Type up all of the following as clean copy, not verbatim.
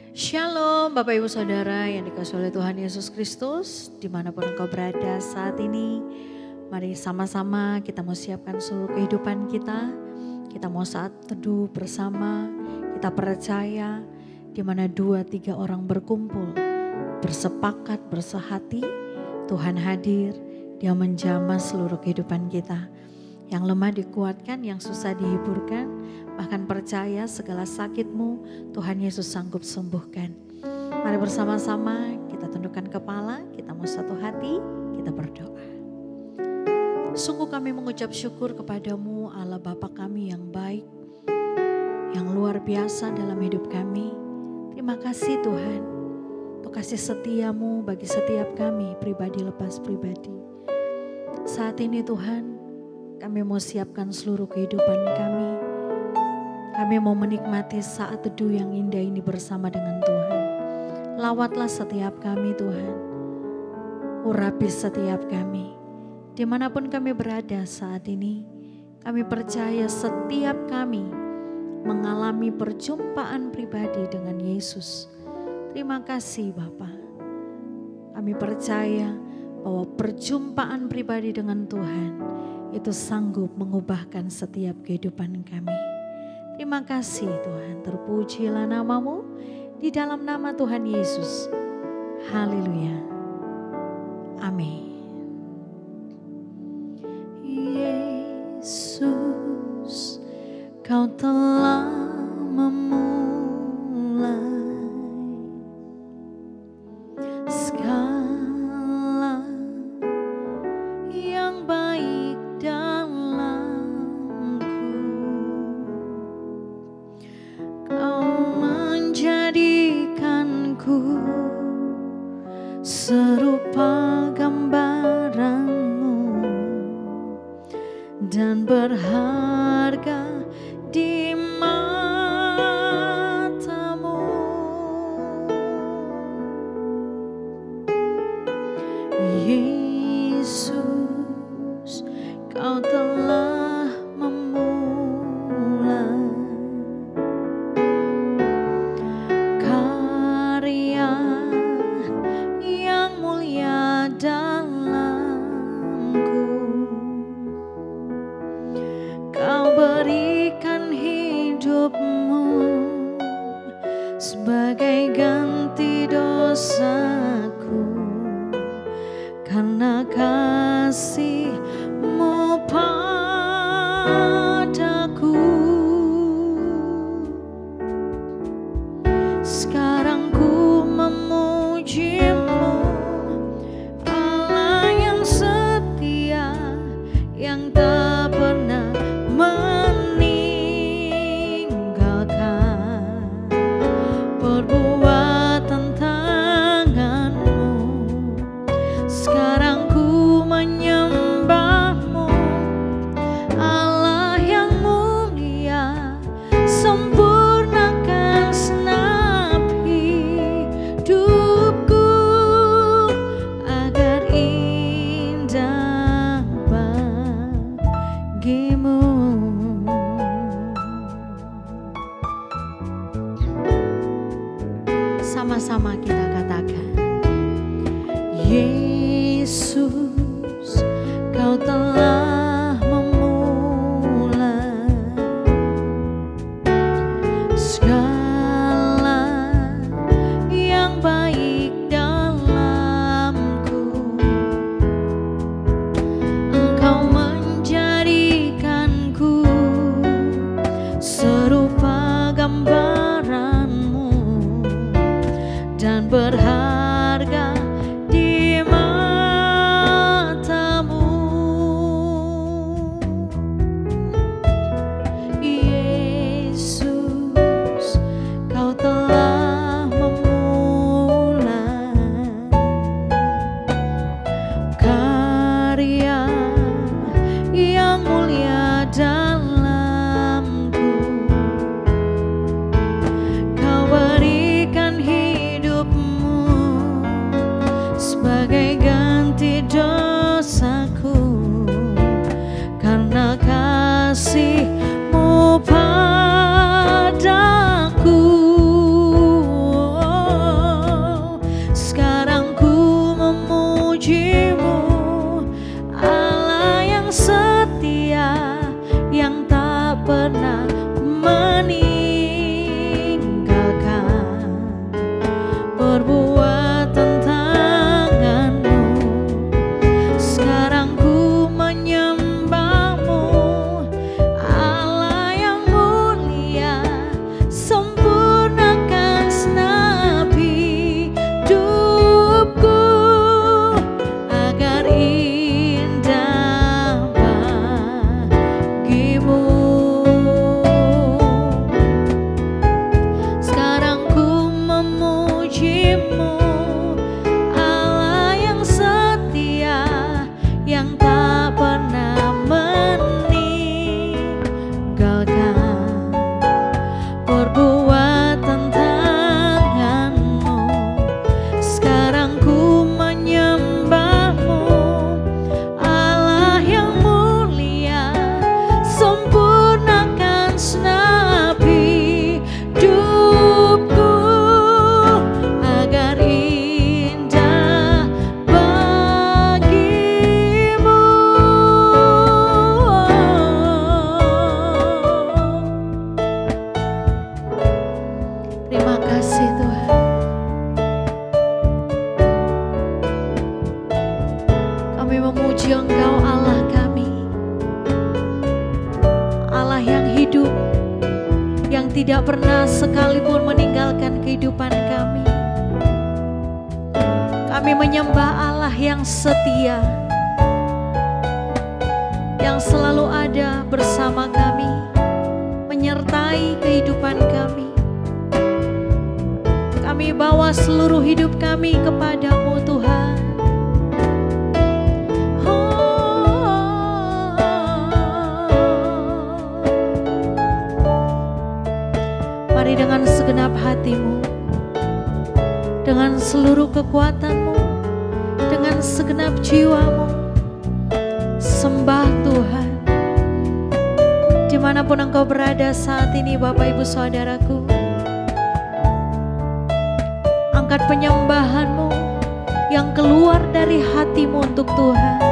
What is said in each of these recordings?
Shalom Bapak Ibu Saudara yang dikasihi oleh Tuhan Yesus Kristus, dimanapun engkau berada saat ini. Mari sama-sama kita mau siapkan seluruh kehidupan kita. Kita mau saat teduh bersama, kita percaya di mana 2-3 orang berkumpul, bersepakat, bersehati, Tuhan hadir, Dia menjamah seluruh kehidupan kita. Yang lemah dikuatkan, yang susah dihiburkan, bahkan percaya segala sakitmu Tuhan Yesus sanggup sembuhkan. Mari bersama-sama kita tundukkan kepala, kita mau satu hati, kita berdoa. Sungguh kami mengucap syukur kepadamu Allah Bapa kami yang baik, yang luar biasa dalam hidup kami. Terima kasih Tuhan, untuk kasih setiamu bagi setiap kami pribadi lepas pribadi. Saat ini Tuhan, kami mau siapkan seluruh kehidupan kami. Kami mau menikmati saat teduh yang indah ini bersama dengan Tuhan. Lawatlah setiap kami Tuhan. Urapi setiap kami. Dimanapun kami berada saat ini, kami percaya setiap kami mengalami perjumpaan pribadi dengan Yesus. Terima kasih Bapa. Kami percaya bahwa perjumpaan pribadi dengan Tuhan itu sanggup mengubahkan setiap kehidupan kami. Terima kasih Tuhan, terpujilah namamu di dalam nama Tuhan Yesus. Haleluya. Amin. Yesus, Kau telah memulai segala yang baik dalamku. Kau menjadikanku serupa gambaranmu dan berharga di matamu. Yesus, Kau telah memulai karya yang mulia dalamku. Kau berikan hidupmu sebagai ganti dosaku, karena kasih-Mu padaku. Sekarang ku memuji-Mu, Allah yang setia, yang tak pernah meninggalkan perbuatan tangan-Mu. Sekarang ku menyembah-Mu, Allah yang mulia, sempurnakan senap hidupku agar indah bagi-Mu. Sama-sama kita katakan, Yesus, Kau telah memulai segala yang baik dalamku. Engkau menjadikanku serupa gambaran-Mu dan berharga di matamu. Yesus, kasih Tuhan. Kami memuji Engkau Allah kami, Allah yang hidup, yang tidak pernah sekalipun meninggalkan kehidupan kami. Kami menyembah Allah yang setia, yang selalu ada bersama kami, menyertai kehidupan kami. Kami bawa seluruh hidup kami kepadamu Tuhan. Mari dengan segenap hatimu, dengan seluruh kekuatanmu, dengan segenap jiwamu, sembah Tuhan. Dimanapun engkau berada saat ini Bapak Ibu Saudaraku, angkat penyembahanmu yang keluar dari hatimu untuk Tuhan.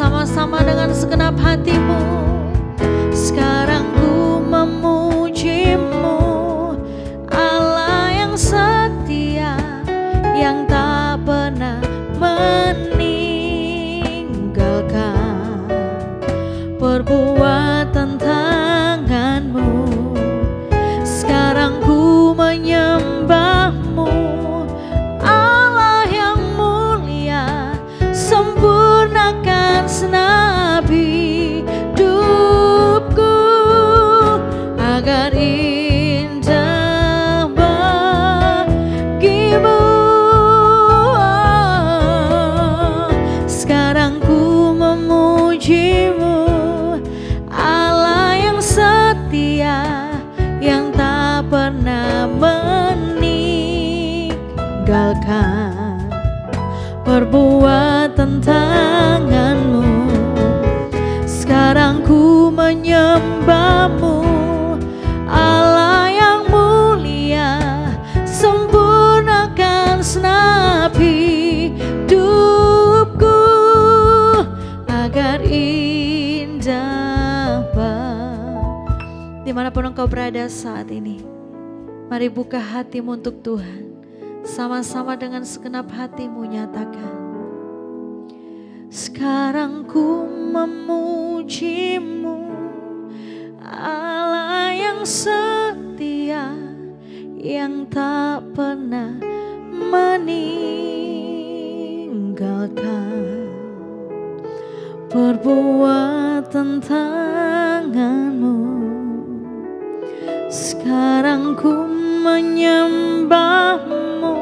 Sama-sama dengan segenap hatimu, sekarang ku memujimu, Allah yang setia, yang tak pernah meninggalkan perbuatan tanganmu. Sekarang ku menyembahmu, Allah yang mulia, sempurnakan segenap hidupku agar indah bagimu. Sekarang ku memujimu, Allah yang setia, yang tak pernah meninggalkan perbuatan tanganmu. Sekarang ku menyembahmu, Allah yang mulia, sempurnakan segenap hidupku agar indah. Dimanapun engkau berada saat ini, mari buka hatimu untuk Tuhan. Sama-sama dengan segenap hatimu nyatakan, sekarang ku memujimu, Allah yang setia, yang tak pernah meninggalkan perbuatan tanganmu. Sekarang ku menyembahmu,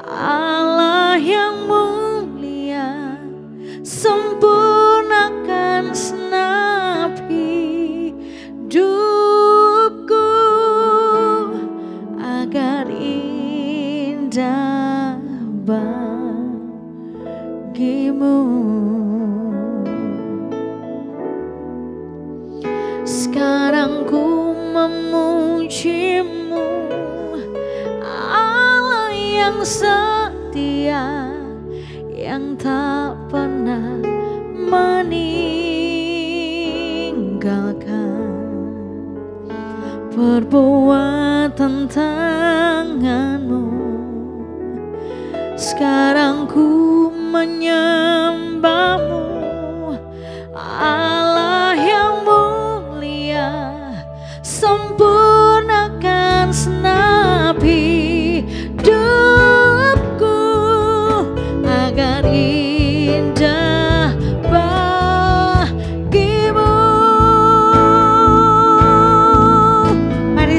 Allah yang mulia, sempurnakan segenap hidupku agar indah bagimu. Sekarang ku memujimu, Allah yang setia, yang tak pernah meninggalkan perbuatan tanganmu. Sekarang ku menyembahmu, Allah yang mulia, sempurnakan segenap hidupku agar indah bagimu. Mari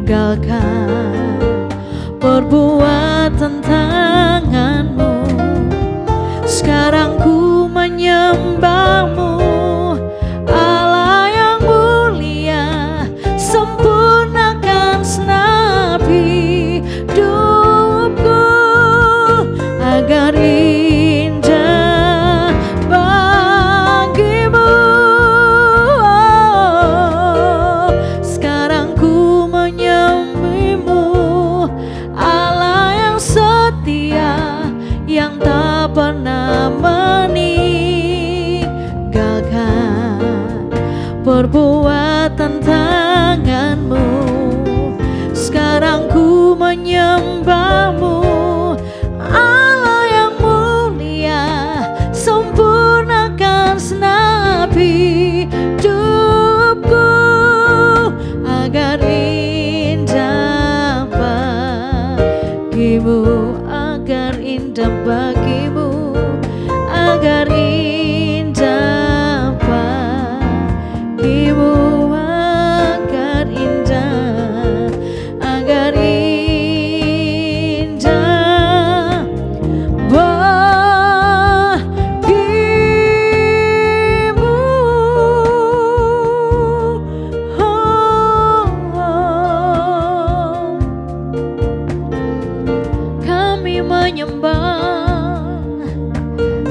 tinggalkan perbuatan tanganmu. Sekarang ku menyembahmu, Allah yang mulia. Sempurnakan senapi hidupku agar indah bagimu. Sekarang ku menyembahmu, Allah yang setia, yang tak pernah meninggalkan perbuatan tanganmu. Sekarang ku menyembahmu, Allah yang mulia. Sempurnakan senapi hidupku agar indah bagimu, agar indah bagimu, agar indah bagimu, agar indah, agar indah bagimu. Kami menyembah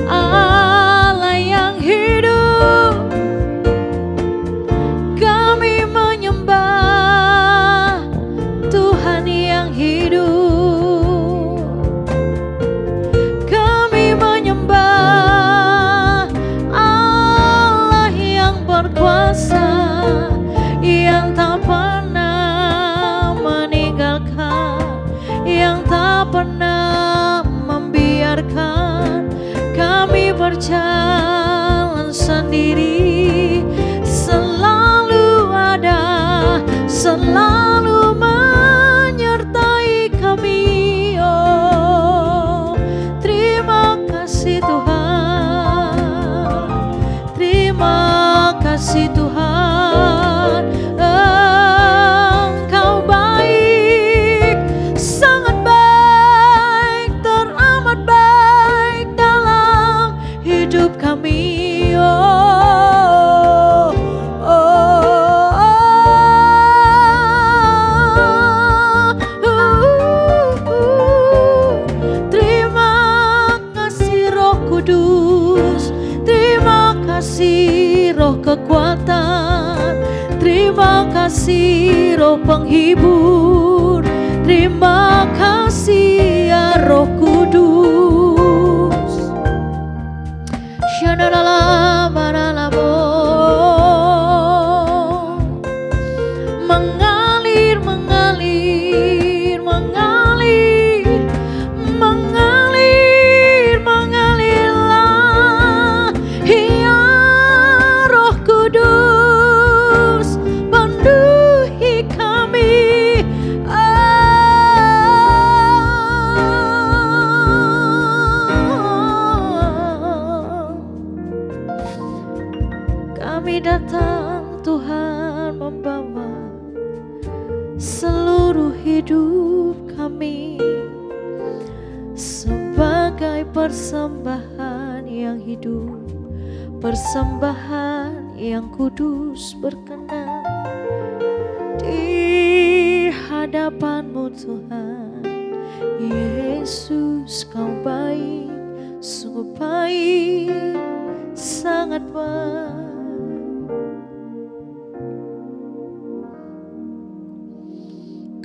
Allah yang hidup. Kami menyembah Tuhan yang hidup. Kami menyembah Allah yang berkuasa, yang tak pernah meninggalkan, yang tak pernah membiarkan kami berjalan sendiri. Selalu ada, selalu menyertai kami. Oh, terima kasih Tuhan, terima kasih Tuhan. Engkau baik, sangat baik, teramat baik dalam hidup kami. Oh, oh, terima kasih Roh Kudus, terima kasih Roh kekuatan, terima kasih Roh penghibur, terima kasih ya Roh Kudus. Mengalir, mengalir, mengalir, mengalir, mengalirlah ya Roh Kudus, penuhi kami. Kami datang Tuhan membawa seluruh hidup kami sebagai persembahan yang hidup, persembahan yang kudus berkenan di hadapan-Mu Tuhan. Yesus, Kau baik, sungguh baik, sangat baik.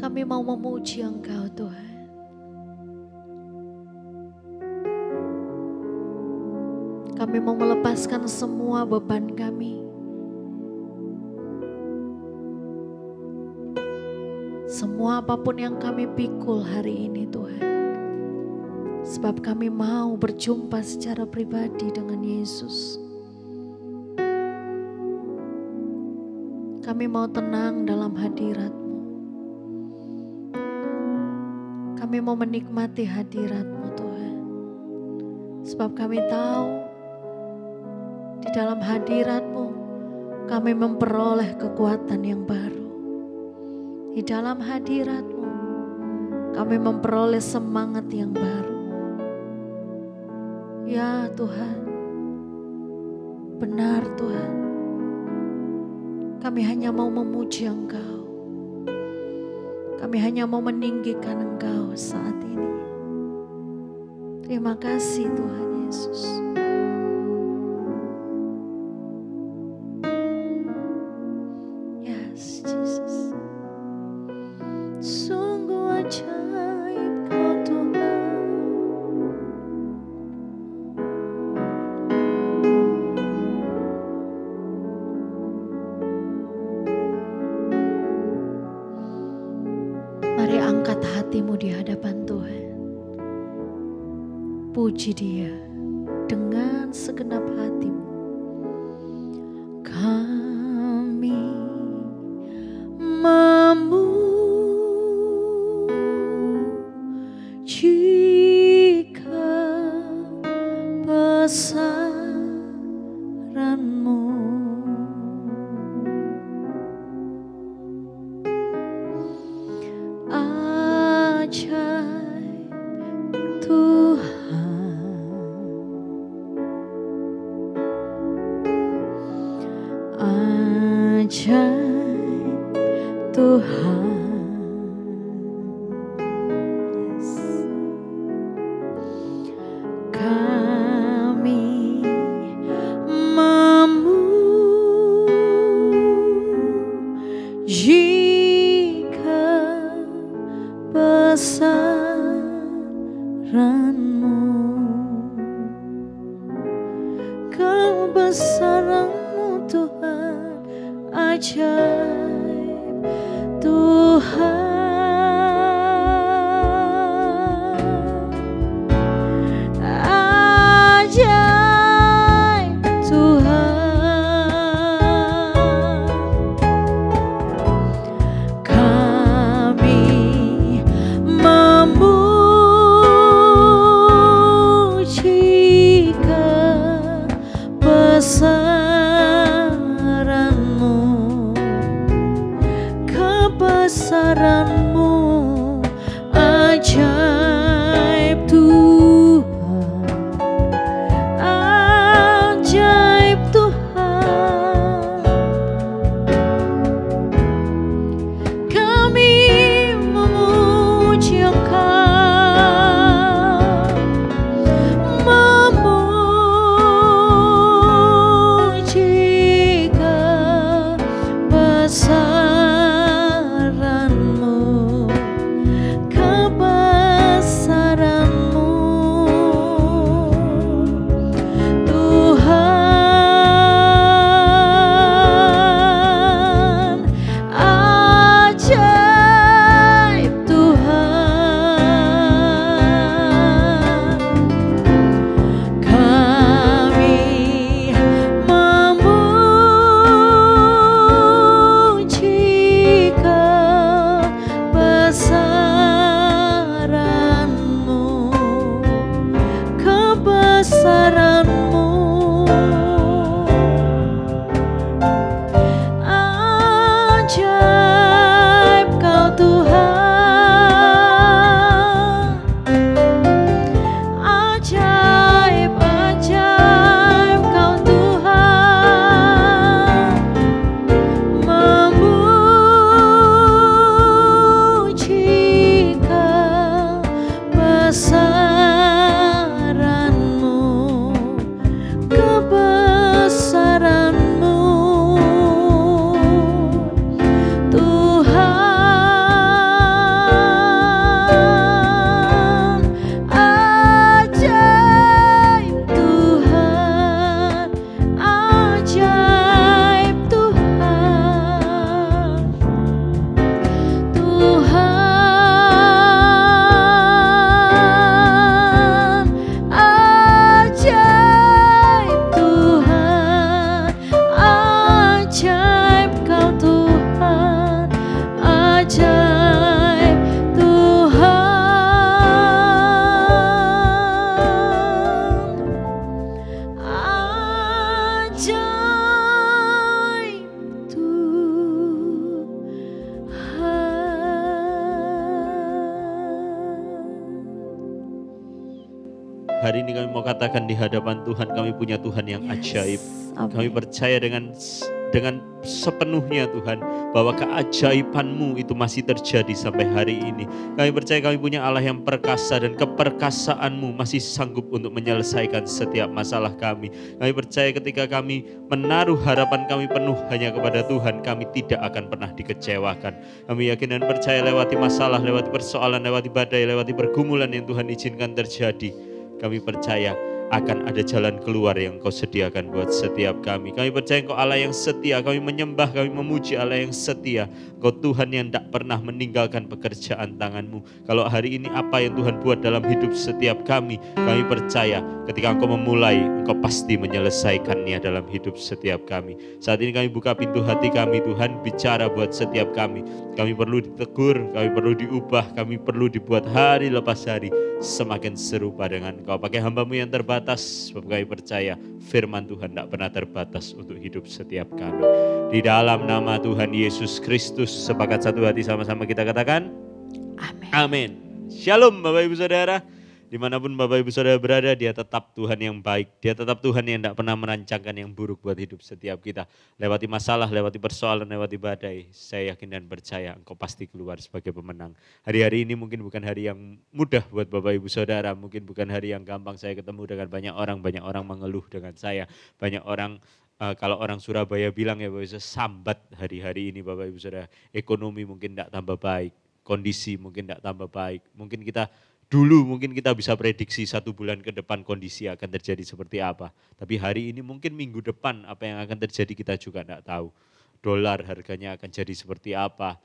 Kami mau memuji Engkau Tuhan. Kami mau melepaskan semua beban kami. Semua apapun yang kami pikul hari ini Tuhan. Sebab kami mau berjumpa secara pribadi dengan Yesus. Kami mau tenang dalam hadirat-Mu. Kami mau menikmati hadirat-Mu Tuhan. Sebab kami tahu di dalam hadirat-Mu kami memperoleh kekuatan yang baru. Di dalam hadirat-Mu kami memperoleh semangat yang baru. Ya Tuhan, benar Tuhan, kami hanya mau memuji Engkau. Kami hanya mau meninggikan Engkau saat ini. Terima kasih Tuhan Yesus. Yes, Jesus. Sungguh ajaib Kau Tuhan. Mari angkat hatimu di hadapan Tuhan. Puji Dia dengan segenap hatimu. Kami memuji kebesaran-Mu. Ajaib Tuhan, ajaib Tuhan. Yes. Kami memuji kebesaran-Mu. Kebesaran-Mu Tuhan, ajaib Tuhan. Ajaib Tuhan. Kami memuji kebesaran-Mu. Kebesaran-Mu, ajaib Tuhan. Ajaib Tuhan. Kami memuji Engkau, memuji kebesaran-Mu. Hari ini kami mau katakan di hadapan Tuhan, kami punya Tuhan yang ajaib. Kami percaya dengan sepenuhnya Tuhan, bahwa keajaiban-Mu itu masih terjadi sampai hari ini. Kami percaya kami punya Allah yang perkasa dan keperkasaan-Mu masih sanggup untuk menyelesaikan setiap masalah kami. Kami percaya ketika kami menaruh harapan kami penuh hanya kepada Tuhan, kami tidak akan pernah dikecewakan. Kami yakin dan percaya lewati masalah, lewati persoalan, lewati badai, lewati pergumulan yang Tuhan izinkan terjadi, kami percaya akan ada jalan keluar yang Kau sediakan buat setiap kami. Kami percaya Engkau Allah yang setia, kami menyembah, kami memuji Allah yang setia. Engkau Tuhan yang tak pernah meninggalkan pekerjaan tangan-Mu. Kalau hari ini apa yang Tuhan buat dalam hidup setiap kami percaya ketika Engkau memulai, Engkau pasti menyelesaikannya dalam hidup setiap kami. Saat ini kami buka pintu hati kami, Tuhan, bicara buat setiap kami. Kami perlu ditegur, kami perlu diubah, kami perlu dibuat hari lepas hari semakin serupa dengan Engkau. Pakai hamba-Mu yang terbatas, sebab kami percaya firman Tuhan tak pernah terbatas untuk hidup setiap kami. Di dalam nama Tuhan Yesus Kristus, sepakat satu hati sama-sama kita katakan, Amin. Amin. Shalom Bapak Ibu Saudara. Dimanapun Bapak Ibu Saudara berada, Dia tetap Tuhan yang baik. Dia tetap Tuhan yang tidak pernah merancangkan yang buruk buat hidup setiap kita. Lewati masalah, lewati persoalan, lewati badai, saya yakin dan percaya Engkau pasti keluar sebagai pemenang. Hari-hari ini mungkin bukan hari yang mudah buat Bapak Ibu Saudara. Mungkin bukan hari yang gampang saya ketemu dengan banyak orang mengeluh dengan saya. Banyak orang, kalau orang Surabaya bilang ya Bapak Ibu, sambat hari-hari ini Bapak Ibu Saudara. Ekonomi mungkin tidak tambah baik, kondisi mungkin tidak tambah baik. Mungkin kita bisa prediksi 1 bulan ke depan kondisi akan terjadi seperti apa. Tapi hari ini mungkin minggu depan apa yang akan terjadi kita juga tidak tahu. Dolar harganya akan jadi seperti apa.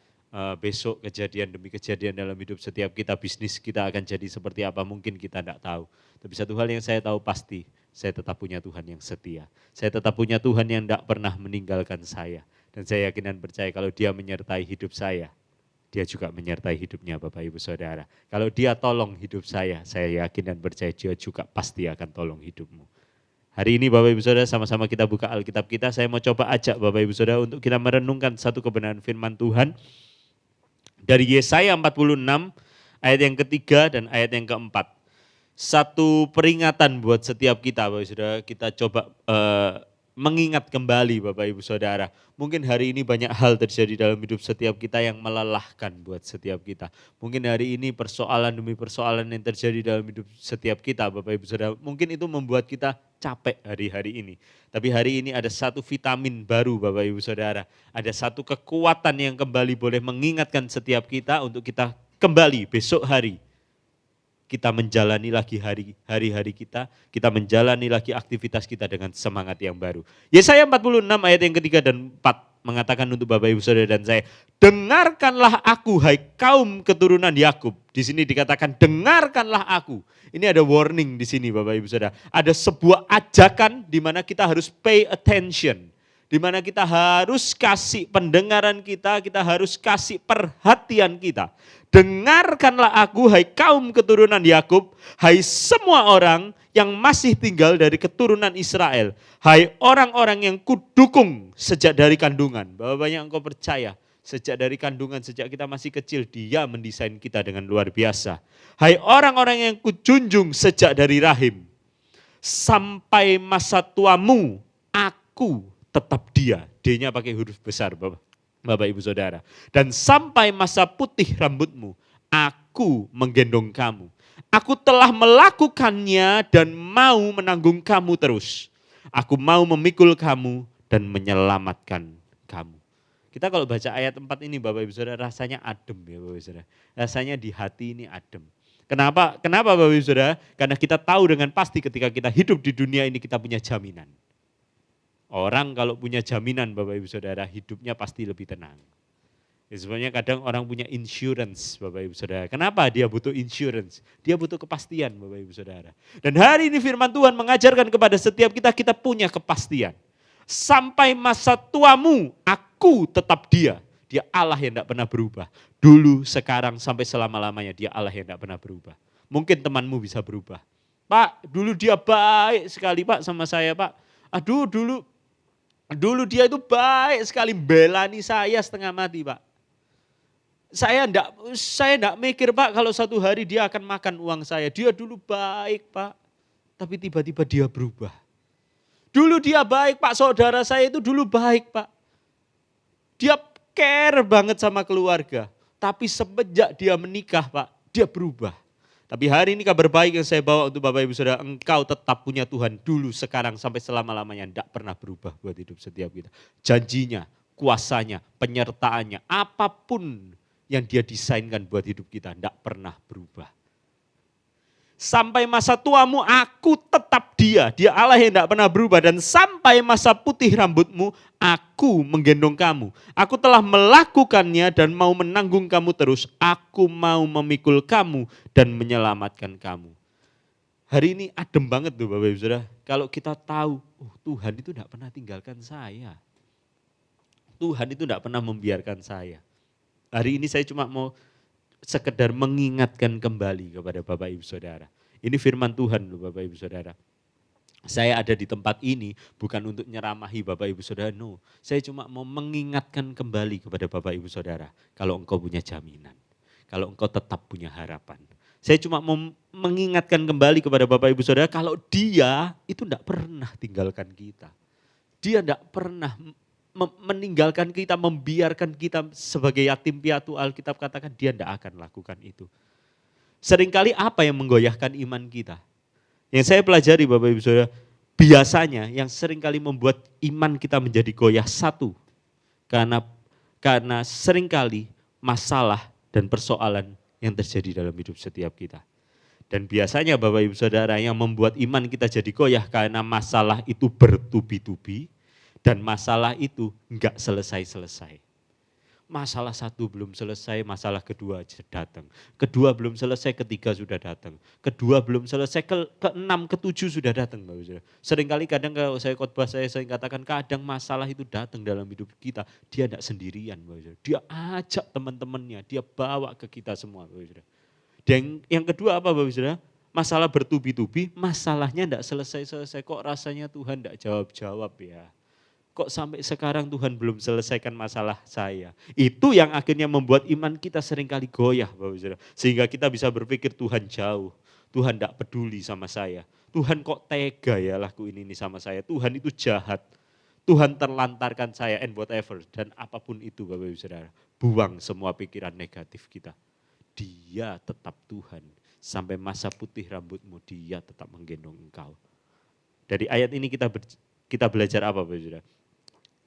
Besok kejadian demi kejadian dalam hidup setiap kita, bisnis kita akan jadi seperti apa, mungkin kita tidak tahu. Tapi satu hal yang saya tahu pasti, saya tetap punya Tuhan yang setia. Saya tetap punya Tuhan yang tidak pernah meninggalkan saya. Dan saya yakin dan percaya kalau Dia menyertai hidup saya, Dia juga menyertai hidupnya Bapak Ibu Saudara. Kalau Dia tolong hidup saya yakin dan percaya Dia juga pasti akan tolong hidupmu. Hari ini Bapak Ibu Saudara sama-sama kita buka Alkitab kita. Saya mau coba ajak Bapak Ibu Saudara untuk kita merenungkan satu kebenaran firman Tuhan. Dari Yesaya 46 ayat yang ketiga dan ayat yang keempat. Satu peringatan buat setiap kita Bapak Ibu Saudara. Kita coba mengingat kembali Bapak Ibu Saudara. Mungkin hari ini banyak hal terjadi dalam hidup setiap kita yang melelahkan buat setiap kita. Mungkin hari ini persoalan demi persoalan yang terjadi dalam hidup setiap kita Bapak Ibu Saudara. Mungkin itu membuat kita capek hari-hari ini. Tapi hari ini ada satu vitamin baru Bapak Ibu Saudara. Ada satu kekuatan yang kembali boleh mengingatkan setiap kita untuk kita kembali besok hari. Kita menjalani lagi hari-hari kita menjalani lagi aktivitas kita dengan semangat yang baru. Yesaya 46 ayat yang ketiga dan 4 mengatakan untuk Bapak Ibu Saudara dan saya, dengarkanlah aku hai kaum keturunan Yakub. Di sini dikatakan dengarkanlah aku. Ini ada warning di sini Bapak Ibu Saudara. Ada sebuah ajakan di mana kita harus pay attention. Di mana kita harus kasih pendengaran kita harus kasih perhatian kita. Dengarkanlah aku hai kaum keturunan Yakub, hai semua orang yang masih tinggal dari keturunan Israel. Hai orang-orang yang kudukung sejak dari kandungan. Bahwa banyak engkau percaya sejak dari kandungan, sejak kita masih kecil Dia mendesain kita dengan luar biasa. Hai orang-orang yang kujunjung sejak dari rahim. Sampai masa tuamu aku tetap Dia. D-nya pakai huruf besar Bapak Ibu Saudara. Dan sampai masa putih rambutmu, aku menggendong kamu. Aku telah melakukannya dan mau menanggung kamu terus. Aku mau memikul kamu dan menyelamatkan kamu. Kita kalau baca ayat 4 ini Bapak Ibu Saudara rasanya adem ya Bapak Ibu Saudara. Rasanya di hati ini adem. Kenapa Bapak Ibu Saudara? Karena kita tahu dengan pasti ketika kita hidup di dunia ini kita punya jaminan. Orang kalau punya jaminan Bapak Ibu Saudara hidupnya pasti lebih tenang. Ya, sebenarnya kadang orang punya insurance Bapak Ibu Saudara. Kenapa dia butuh insurance? Dia butuh kepastian Bapak Ibu Saudara. Dan hari ini firman Tuhan mengajarkan kepada setiap kita punya kepastian. Sampai masa tuamu aku tetap Dia. Dia Allah yang tidak pernah berubah. Dulu, sekarang, sampai selama-lamanya Dia Allah yang tidak pernah berubah. Mungkin temanmu bisa berubah. Pak, dulu dia baik sekali Pak sama saya Pak. Aduh dulu dia itu baik sekali belani saya setengah mati Pak. Saya enggak mikir Pak kalau satu hari dia akan makan uang saya. Dia dulu baik Pak. tapi tiba-tiba dia berubah. Dulu dia baik Pak, saudara saya itu dulu baik Pak. Dia care banget sama keluarga. Tapi semenjak dia menikah Pak, dia berubah. Tapi hari ini kabar baik yang saya bawa untuk Bapak Ibu Saudara, engkau tetap punya Tuhan dulu, sekarang, sampai selama-lamanya. Tidak pernah berubah buat hidup setiap kita. Janjinya, kuasanya, penyertaannya, apapun yang dia desainkan buat hidup kita, tidak pernah berubah. Sampai masa tuamu aku tetap dia Allah yang tidak pernah berubah. Dan sampai masa putih rambutmu aku menggendong kamu. Aku telah melakukannya dan mau menanggung kamu terus. Aku mau memikul kamu dan menyelamatkan kamu. Hari ini adem banget tuh Bapak Ibu Saudara. Kalau kita tahu, Tuhan itu tidak pernah tinggalkan saya. Tuhan itu tidak pernah membiarkan saya. Hari ini saya cuma mau sekedar mengingatkan kembali kepada Bapak Ibu Saudara. Ini firman Tuhan loh Bapak Ibu Saudara. Saya ada di tempat ini bukan untuk nyeramahi Bapak Ibu Saudara, no. Saya cuma mau mengingatkan kembali kepada Bapak Ibu Saudara. Kalau engkau punya jaminan, kalau engkau tetap punya harapan. Saya cuma mau mengingatkan kembali kepada Bapak Ibu Saudara, kalau dia itu tidak pernah tinggalkan kita. Dia tidak pernah meninggalkan kita, membiarkan kita sebagai yatim piatu. Alkitab katakan dia tidak akan lakukan itu. Seringkali apa yang menggoyahkan iman kita? Yang saya pelajari Bapak Ibu Saudara, biasanya yang seringkali membuat iman kita menjadi goyah satu. Karena seringkali masalah dan persoalan yang terjadi dalam hidup setiap kita. Dan biasanya Bapak Ibu Saudara yang membuat iman kita jadi goyah karena masalah itu bertubi-tubi. Dan masalah itu enggak selesai-selesai. Masalah satu belum selesai, masalah kedua datang. Kedua belum selesai, ketiga sudah datang. Kedua belum selesai, keenam, ketujuh sudah datang. Seringkali kadang kalau saya khotbah saya sering katakan kadang masalah itu datang dalam hidup kita. Dia tidak sendirian. Dia ajak teman-temannya, dia bawa ke kita semua. Dan yang kedua apa Bapak Saudara? Masalah bertubi-tubi, masalahnya tidak selesai-selesai. Kok rasanya Tuhan tidak jawab-jawab ya? Kok sampai sekarang Tuhan belum selesaikan masalah saya. Itu yang akhirnya membuat iman kita seringkali goyah Bapak Saudara. Sehingga kita bisa berpikir Tuhan jauh, Tuhan tidak peduli sama saya. Tuhan kok tega ya lakuin ini sama saya. Tuhan itu jahat, Tuhan terlantarkan saya and whatever. Dan apapun itu Bapak Ibu Saudara, buang semua pikiran negatif kita. Dia tetap Tuhan. Sampai masa putih rambutmu dia tetap menggendong engkau. Dari ayat ini kita belajar apa Bapak Saudara?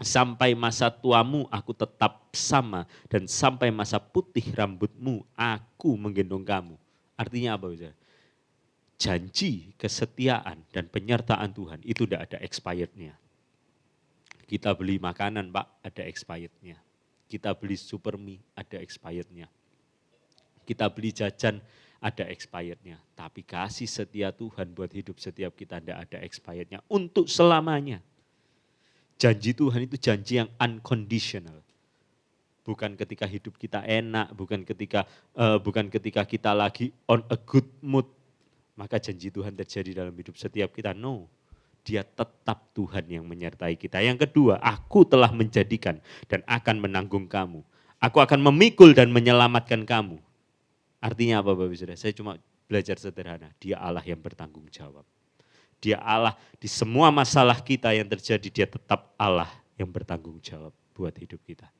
Sampai masa tuamu aku tetap sama dan sampai masa putih rambutmu aku menggendong kamu. Artinya apa Bapak? Janji, kesetiaan dan penyertaan Tuhan itu tidak ada expirednya. Kita beli makanan Pak ada expirednya. Kita beli supermie ada expirednya. Kita beli jajan ada expirednya. Tapi kasih setia Tuhan buat hidup setiap kita tidak ada expirednya untuk selamanya. Janji Tuhan itu janji yang unconditional. Bukan ketika hidup kita enak, bukan ketika kita lagi on a good mood, maka janji Tuhan terjadi dalam hidup setiap kita. No, dia tetap Tuhan yang menyertai kita. Yang kedua, aku telah menjadikan dan akan menanggung kamu. Aku akan memikul dan menyelamatkan kamu. Artinya apa Bapak Saudara? Saya cuma belajar sederhana, dia Allah yang bertanggung jawab. Dia Allah di semua masalah kita yang terjadi, dia tetap Allah yang bertanggung jawab buat hidup kita.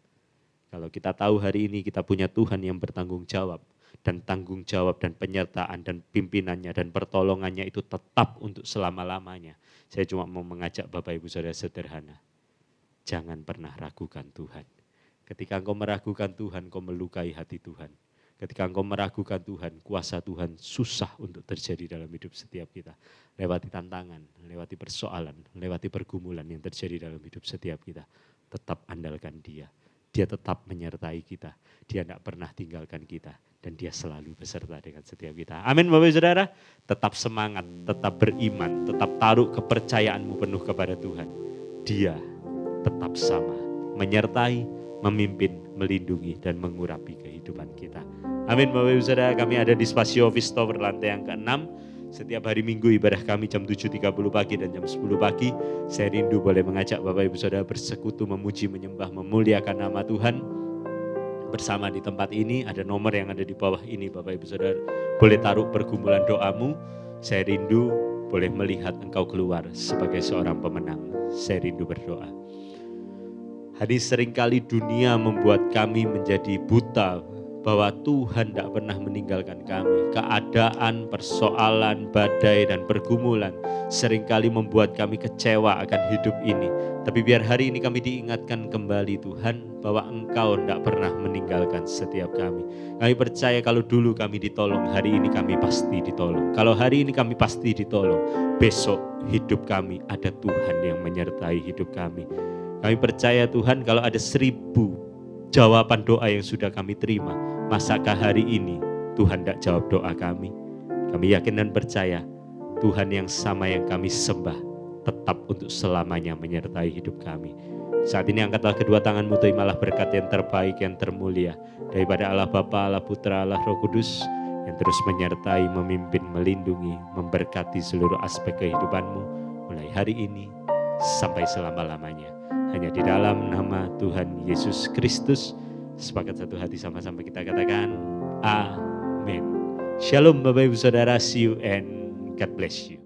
Kalau kita tahu hari ini kita punya Tuhan yang bertanggung jawab, dan tanggung jawab dan penyertaan dan pimpinannya dan pertolongannya itu tetap untuk selama-lamanya. Saya cuma mau mengajak Bapak Ibu Saudara sederhana, jangan pernah ragukan Tuhan. Ketika engkau meragukan Tuhan, engkau melukai hati Tuhan. Ketika engkau meragukan Tuhan, kuasa Tuhan susah untuk terjadi dalam hidup setiap kita. Lewati tantangan, lewati persoalan, lewati pergumulan yang terjadi dalam hidup setiap kita. Tetap andalkan dia. Dia tetap menyertai kita. Dia tidak pernah tinggalkan kita. Dan dia selalu beserta dengan setiap kita. Amin Bapak Saudara. Tetap semangat, tetap beriman, tetap taruh kepercayaanmu penuh kepada Tuhan. Dia tetap sama, menyertai, memimpin, melindungi, dan mengurapi kehidupan kita. Amin Bapak Ibu Saudara, kami ada di Spasio Office Tower lantai yang ke-6. Setiap hari Minggu ibadah kami jam 7.30 pagi dan jam 10 pagi. Saya rindu boleh mengajak Bapak Ibu Saudara bersekutu, memuji, menyembah, memuliakan nama Tuhan. Bersama di tempat ini ada nomor yang ada di bawah ini Bapak Ibu Saudara. Boleh taruh pergumulan doamu. Saya rindu boleh melihat Engkau keluar sebagai seorang pemenang. Saya rindu berdoa. Hari seringkali dunia membuat kami menjadi buta bahwa Tuhan tidak pernah meninggalkan kami. Keadaan, persoalan, badai, dan pergumulan seringkali membuat kami kecewa akan hidup ini. Tapi biar hari ini kami diingatkan kembali Tuhan bahwa Engkau tidak pernah meninggalkan setiap kami. Kami percaya kalau dulu kami ditolong, hari ini kami pasti ditolong. Kalau hari ini kami pasti ditolong, besok hidup kami ada Tuhan yang menyertai hidup kami. Kami percaya Tuhan kalau ada 1000 jawaban doa yang sudah kami terima, masakah hari ini Tuhan tidak jawab doa kami? Kami yakin dan percaya Tuhan yang sama yang kami sembah tetap untuk selamanya menyertai hidup kami. Saat ini angkatlah kedua tanganmu, terimalah berkat yang terbaik, yang termulia daripada Allah Bapa, Allah Putra, Allah Roh Kudus yang terus menyertai, memimpin, melindungi, memberkati seluruh aspek kehidupanmu mulai hari ini sampai selama-lamanya. Hanya di dalam nama Tuhan Yesus Kristus, sepakat satu hati sama-sama kita katakan, Amin. Shalom Bapak Ibu Saudara, see you and God bless you.